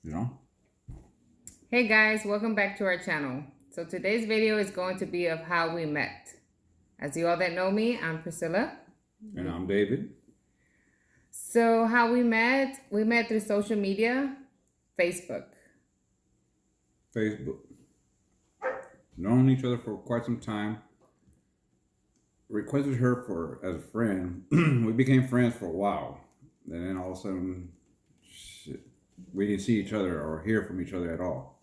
you know. Hey guys, welcome back to our channel. So today's video is going to be of how we met. As you all that know me, I'm Priscilla. And I'm David. So how we met through social media, Facebook. Facebook. Known each other for quite some time. Requested her for as a friend. We became friends for a while. And then all of a sudden, we didn't see each other or hear from each other at all.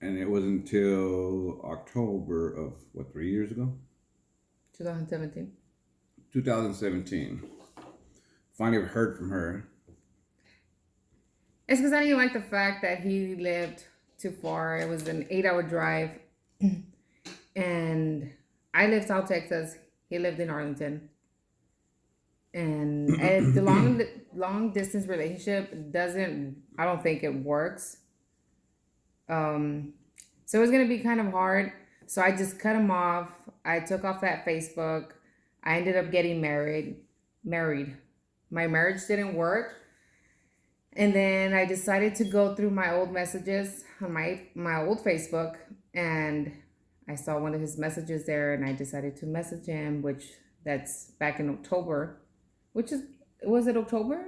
And it wasn't until October of, 3 years ago? 2017. 2017. Finally heard from her. It's because I didn't like the fact that he lived too far. It was an 8-hour drive. And I lived South Texas. He lived in Arlington. And the long distance relationship I don't think it works. So it was gonna be kind of hard. So I just cut him off. I took off that Facebook. I ended up getting married. My marriage didn't work. And then I decided to go through my old messages on my old Facebook, and I saw one of his messages there, and I decided to message him, that's back in October, was it October?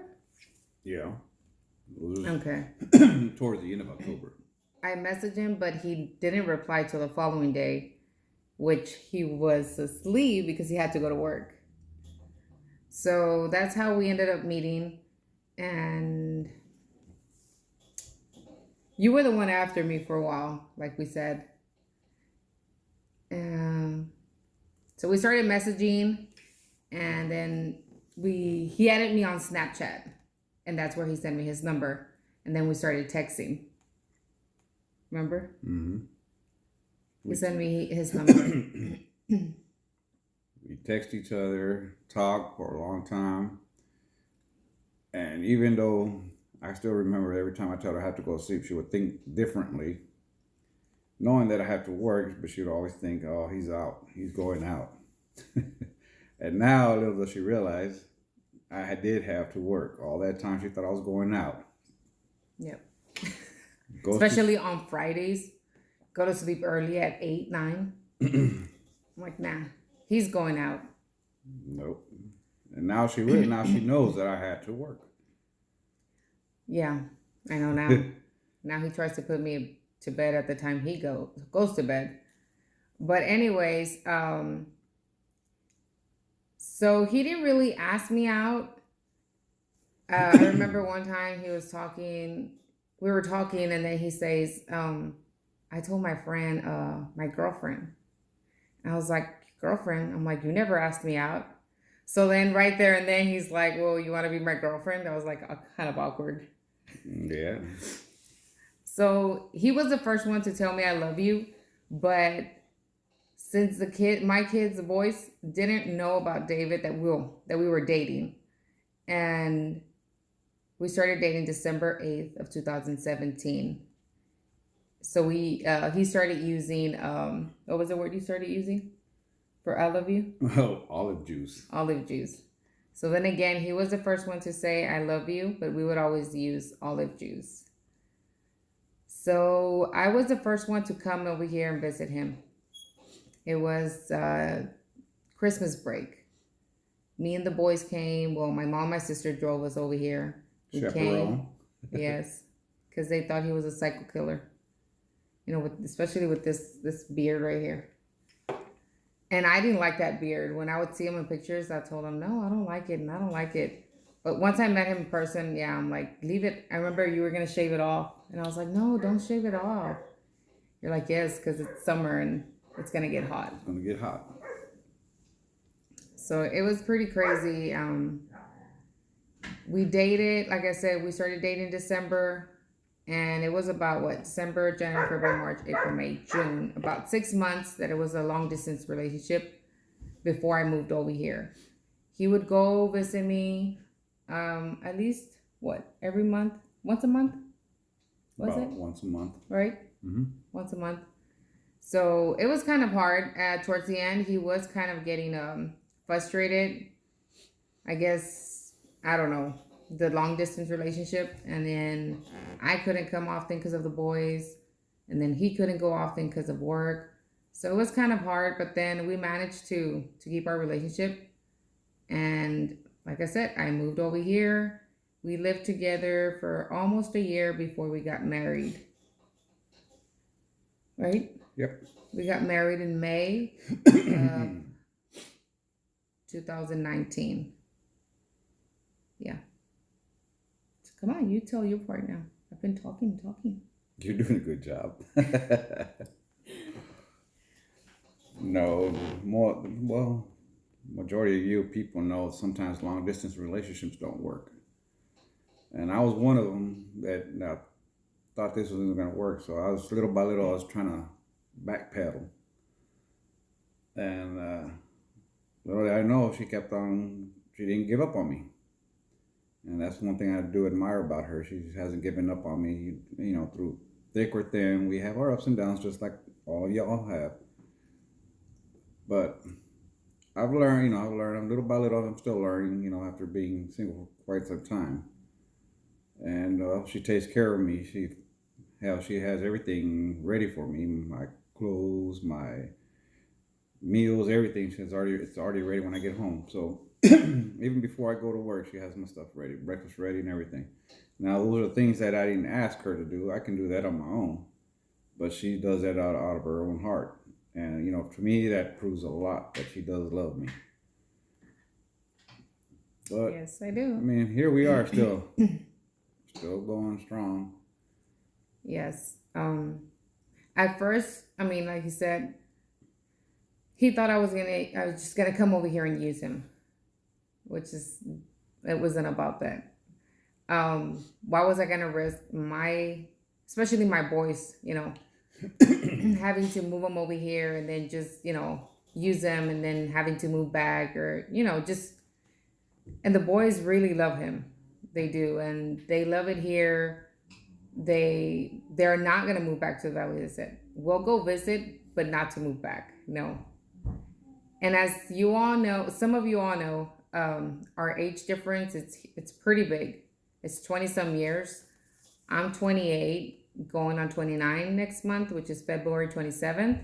Yeah. It was Okay. towards the end of October. I messaged him, but he didn't reply till the following day, which he was asleep because he had to go to work. So that's how we ended up meeting. And you were the one after me for a while, like we said. So we started messaging, and then he added me on Snapchat, and that's where he sent me his number. And then we started texting. Remember? Mm-hmm. He sent me his number. We text each other, talk for a long time. And even though I still remember every time I told her I had to go to sleep, she would think differently, knowing that I had to work, but she would always think, oh, he's out. He's going out. And now, little does she realize, I did have to work. All that time she thought I was going out. Yep. Especially on Fridays. Go to sleep early at 8, 9. I'm like, nah, he's going out. Nope. And now she knows that I had to work. Yeah, I know now. Now he tries to put me to bed at the time he goes to bed. But anyways, so he didn't really ask me out. I remember one time we were talking, and then he says, I told my friend, my girlfriend. And I was like, girlfriend? I'm like, you never asked me out. So then right there and then he's like, well, you want to be my girlfriend? That was like kind of awkward. Yeah. So he was the first one to tell me I love you. But since my kids, the boys, didn't know about David that we were dating. And we started dating December 8th of 2017. So he started using, what was the word you started using for I love you? Oh, olive juice. Olive juice. So then again, he was the first one to say I love you, but we would always use olive juice. So I was the first one to come over here and visit him. It was Christmas break. Me and the boys came. Well, my mom, my sister drove us over here. We Chaperone. Came. Yes, because they thought he was a psycho killer. You know, especially with this beard right here. And I didn't like that beard. When I would see him in pictures, I told him, no, I don't like it, and I don't like it. But once I met him in person, yeah, I'm like, leave it. I remember you were going to shave it off. And I was like, no, don't shave it off. You're like, yes, because it's summer and it's going to get hot. It's going to get hot. So it was pretty crazy. We dated, like I said, we started dating in December. And it was about December, January, February, March, April, May, June. About 6 months that it was a long distance relationship before I moved over here. He would go visit me at least, every month? Once a month? Once a month. Right? Mm-hmm. Once a month. So it was kind of hard. Towards the end, he was kind of getting frustrated. I guess, I don't know. the long distance relationship, and then I couldn't come often because of the boys, and then he couldn't go often because of work. So it was kind of hard, but then we managed to keep our relationship. And like I said, I moved over here. We lived together for almost a year before we got married. Right? Yep. We got married in May of 2019. Yeah. So come on, you tell your part now. I've been talking. You're doing a good job. No, more well, majority of you people know sometimes long distance relationships don't work, and I was one of them that thought this wasn't going to work. So I was little by little, I was trying to backpedal, and little did I know she kept on. She didn't give up on me, and that's one thing I do admire about her. She hasn't given up on me. You know, through thick or thin, we have our ups and downs, just like all y'all have. But I've learned, I'm little by little, I'm still learning, after being single for quite some time. And she takes care of me. She has everything ready for me, my clothes, my meals, everything. It's already ready when I get home. So even before I go to work, she has my stuff ready, breakfast ready and everything. Now, those are things that I didn't ask her to do. I can do that on my own. But she does that out of her own heart. And, to me, that proves a lot that she does love me. But, yes, I do. I mean, here we are still going strong. Yes. At first, I mean, like he said, he thought I was just gonna come over here and use him, it wasn't about that. Why was I gonna risk especially my boys, having to move them over here and then just, use them and then having to move back or, and the boys really love him. They do. And they love it here. They're not going to move back to the valley. They said, we'll go visit, but not to move back. No. And as you all know, some of you all know, our age difference, it's pretty big. It's 20 some years. I'm 28. Going on 29 next month, which is February 27th.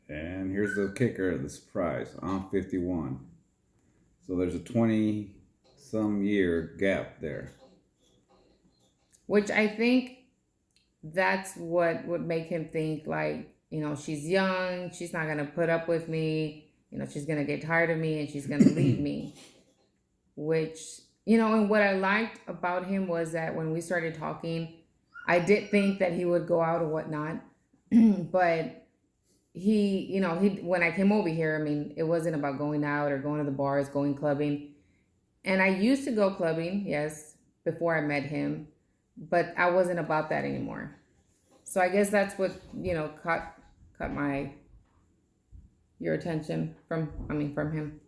And here's the kicker, the surprise. I'm 51. So there's a 20 some year gap there. Which I think that's what would make him think like, she's young, she's not going to put up with me, she's going to get tired of me and she's going to leave me. Which, and what I liked about him was that when we started talking, I did think that he would go out or whatnot. But he when I came over here, I mean, it wasn't about going out or going to the bars, going clubbing. And I used to go clubbing, yes, before I met him, but I wasn't about that anymore. So I guess that's what, caught your attention from him.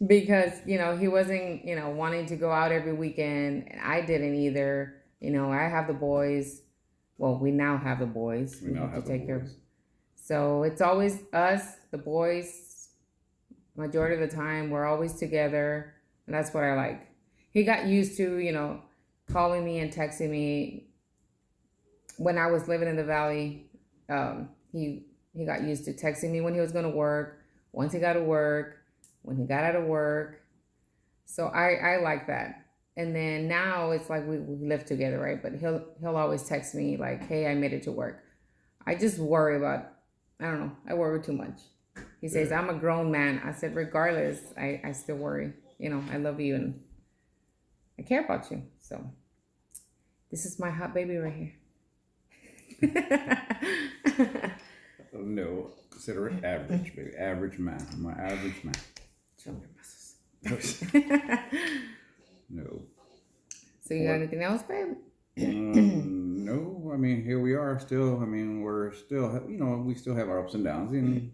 Because he wasn't wanting to go out every weekend, and I didn't either. I have the boys. Well, we now have the boys. We have to take care of. So it's always us, the boys. Majority of the time, we're always together, and that's what I like. He got used to calling me and texting me. When I was living in the valley, he got used to texting me when he was going to work. Once he got to work, when he got out of work. So I like that. And then now it's like we live together, right? But he'll always text me like, hey, I made it to work. I just worry about, I don't know, I worry too much. He says, I'm a grown man. I said, regardless, I still worry. I love you and I care about you. So this is my hot baby right here. No, consider it average, baby. Average man. I'm an average man. Show me your muscles. No. So you got anything else, babe? No. I mean, here we are still. I mean, we're still, we still have our ups and downs. And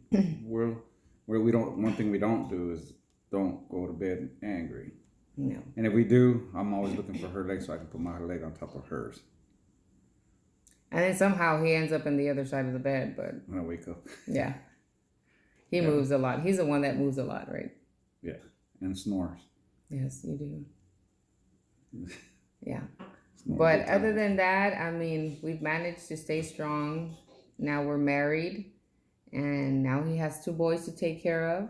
one thing we don't do is don't go to bed angry. No. And if we do, I'm always looking for her leg so I can put my leg on top of hers. And then somehow he ends up in the other side of the bed, but when I wake up. Yeah. He moves a lot. He's the one that moves a lot, right? And snores. Yes, you do. Yeah. Snores But big other time. than that, I mean, we've managed to stay strong. Now we're married, and now he has two boys to take care of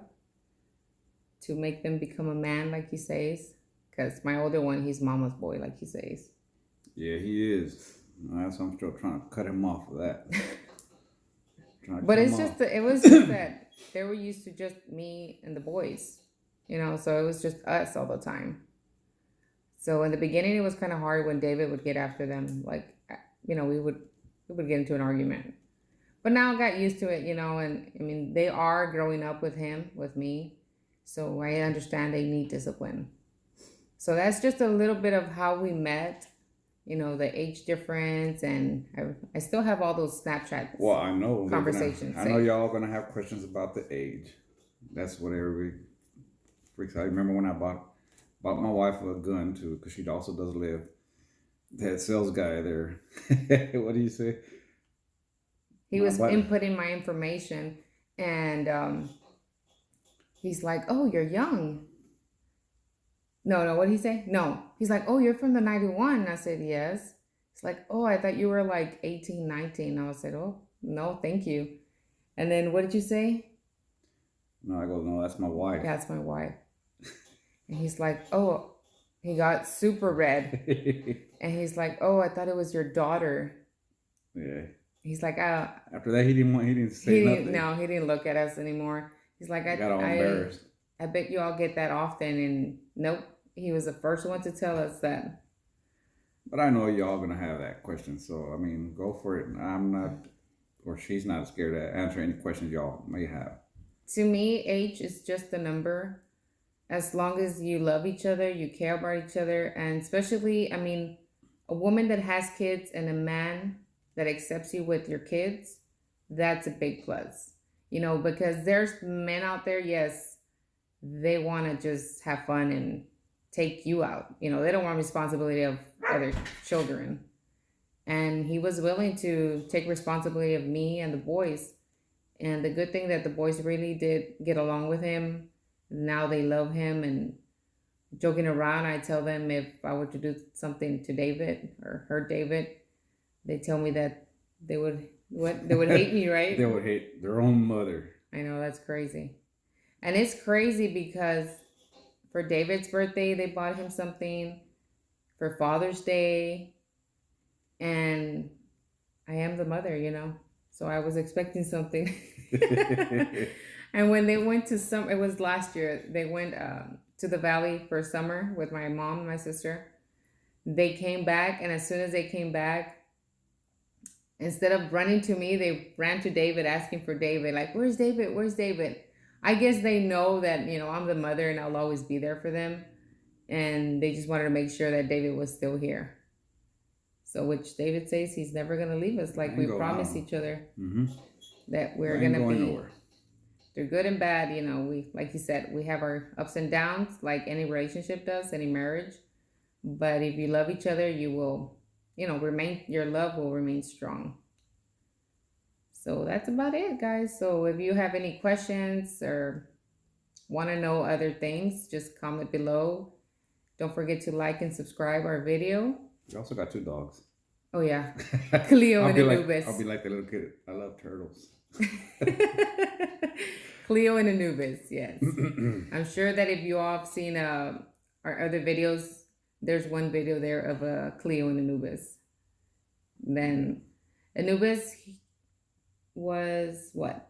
to make them become a man, like he says. Because my older one, he's mama's boy, like he says. Yeah, he is. That's why I'm still trying to cut him off of that. Trying to But cut it's him just off. it was just that they were used to just me and the boys, so it was just us all the time. So in the beginning, it was kind of hard when David would get after them. Like, we would get into an argument. But now I got used to it, and I mean, they are growing up with him, with me. So I understand they need discipline. So that's just a little bit of how we met, the age difference. And I still have all those Snapchats. Well, I know Conversations I know saved. y'all gonna have questions about the age. That's what everybody freaks out. I remember when I bought my wife a gun too, because she also does live. That sales guy there. What do you say? He My was butt. inputting my information, and he's like, "Oh, you're young." No, what did he say? No, he's like, "Oh, you're from the 91." I said, "Yes." It's like, "Oh, I thought you were like 18, 19." I said, "Oh, no, thank you." And then what did you say? No, I go, no, that's my wife. Yeah, it's my wife. And he's like, "Oh," he got super red, and he's like, "Oh, I thought it was your daughter." Yeah. He's like, After that, he didn't say he nothing. didn't. No, he didn't look at us anymore. He's like, Got all embarrassed. I bet you all get that often. And nope, he was the first one to tell us that. But I know y'all gonna have that question, so I mean, go for it. I'm not, or she's not scared to answer any questions y'all may have. To me, age is just a number. As long as you love each other, you care about each other, and especially, I mean, a woman that has kids and a man that accepts you with your kids, that's a big plus. Because there's men out there, yes, they want to just have fun and take you out. They don't want responsibility of other children. And he was willing to take responsibility of me and the boys. And the good thing that the boys really did get along with him. Now they love him, and joking around, I tell them if I were to do something to David or hurt David, they tell me that they would hate me, right? They would hate their own mother. I know, that's crazy. And it's crazy because for David's birthday, they bought him something. For Father's Day, and I am the mother, so I was expecting something. And when they went to it was last year, they went to the valley for summer with my mom and my sister. They came back, and as soon as they came back, instead of running to me, they ran to David asking for David, like, "Where's David? Where's David?" I guess they know that, I'm the mother and I'll always be there for them. And they just wanted to make sure that David was still here. So, which David says he's never going to leave us, like we promised each other. Mm-hmm. That we're going to be nowhere. Through good and bad. We, like you said, we have our ups and downs, like any relationship does, any marriage. But if you love each other, you will, your love will remain strong. So that's about it, guys. So if you have any questions or want to know other things, just comment below. Don't forget to like and subscribe our video. We also got 2 dogs. Oh, yeah. Cleo and Anubis. I'll be like the little kid. I love turtles. Cleo and Anubis, yes. I'm sure that if you all have seen our other videos, there's one video there of Cleo and Anubis. Then Anubis was what?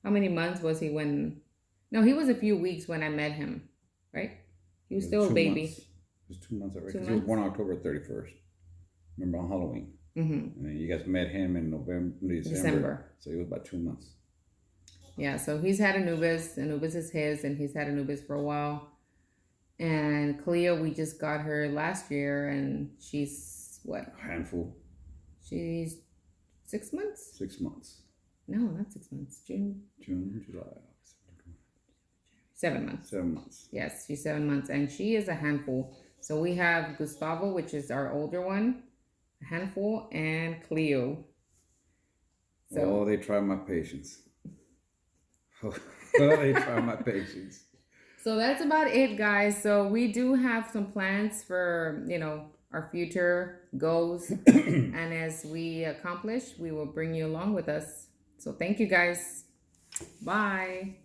How many months was he when? No, he was a few weeks when I met him, right? He was still a baby. Months. It was 2 months already. 2 Because he was months? born October 31st. Remember, on Halloween. Mm-hmm. And then you guys met him in December. So it was about 2 months. Yeah, so he's had Anubis. Anubis is his, and he's had Anubis for a while. And Cleo, we just got her last year, and she's what? A handful. She's 6 months? 6 months. No, not 6 months. June, July. 7 months. 7 months. Yes, she's 7 months, and she is a handful. So we have Gustavo, which is our older one, a handful, and Cleo. So they try my patience. They try my patience. So that's about it, guys. So we do have some plans for, our future goals. And as we accomplish, we will bring you along with us. So thank you, guys. Bye.